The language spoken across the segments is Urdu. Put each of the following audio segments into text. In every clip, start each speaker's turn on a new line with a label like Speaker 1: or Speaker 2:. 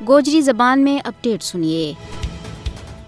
Speaker 1: گوجری زبان میں اپڈیٹ سنیے۔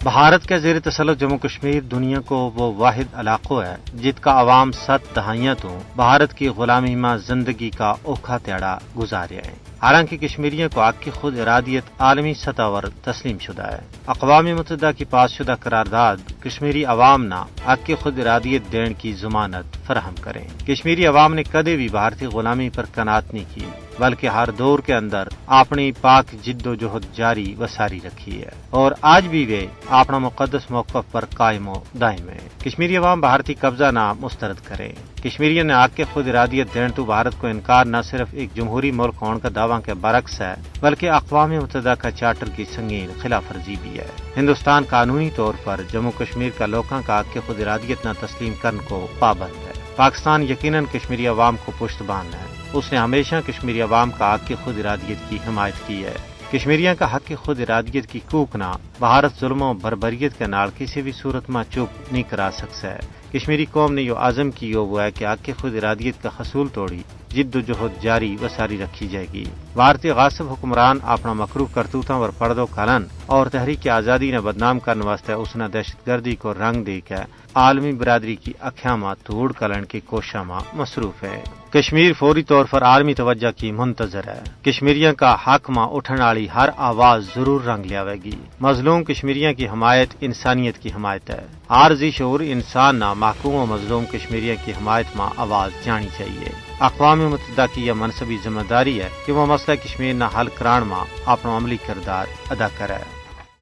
Speaker 2: بھارت کے زیر تسلط جموں کشمیر دنیا کو وہ واحد علاقہ ہے جت کا عوام 7 دہائیاں تو بھارت کی غلامی میں زندگی کا اوکھا تیڑا گزاریا ہے۔ حالانکہ کشمیریوں کو حق کی خود ارادیت عالمی سطح پر تسلیم شدہ ہے۔ اقوام متحدہ کی پاس شدہ قرارداد کشمیری عوام نہ حق کی خود ارادیت دینے کی ضمانت فراہم کریں۔ کشمیری عوام نے کدے بھی بھارتی غلامی پر قناعت نہیں کی، بلکہ ہر دور کے اندر اپنی پاک جد و جہد جاری و ساری رکھی ہے اور آج بھی وہ اپنا مقدس موقف پر قائم و دائم ہے۔ کشمیری عوام بھارتی قبضہ نہ مسترد کرے۔ کشمیریوں نے حق کی خود ارادیت دینے تو بھارت کو انکار نہ صرف ایک جمہوری ملک ہونے کا دعویٰ کے برعکس ہے، بلکہ اقوام متحدہ کا چارٹر کی سنگین خلاف ورزی بھی ہے۔ ہندوستان قانونی طور پر جموں کشمیر کا لوگوں کا حق کی خود ارادیت نہ تسلیم کرنے کو پابند ہے۔ پاکستان یقیناً کشمیری عوام کو پشت باندھ ہے۔ اس نے ہمیشہ کشمیری عوام کا حق کی خود ارادیت کی حمایت کی ہے۔ کشمیریوں کا حق کی خود ارادیت کی کوکنا بھارت ظلم و بربریت کے نال کسی بھی صورت میں چپ نہیں کرا سکتا ہے۔ کشمیری قوم نے یہ عزم کی ہوا ہے کہ حق کی خود ارادیت کا حصول توڑی جد و جہد جاری و ساری رکھی جائے گی۔ بھارتی غاصب حکمران اپنا مکروہ کرتوتوں پر پردو کھلن اور تحریک آزادی نے بدنام کرنے واسطے اس نے دہشت گردی کو رنگ دے کے عالمی برادری کی اکھیاں میں دھوڑ کلن کی کوششوں میں مصروف ہے۔ کشمیر فوری طور پر عالمی توجہ کی منتظر ہے۔ کشمیریوں کا حق میں اٹھنے والی ہر آواز ضرور رنگ لیاوے گی۔ مظلوم کشمیریوں کی حمایت انسانیت کی حمایت ہے۔ عارضی شعور انسان نہ محکوم و مظلوم کشمیریوں کی حمایت میں آواز جانی چاہیے۔ اقوام متحدہ کی یہ منصبی ذمہ داری ہے کہ وہ مسئلہ کشمیر نہ حل کران میں اپنا عملی کردار ادا کرے۔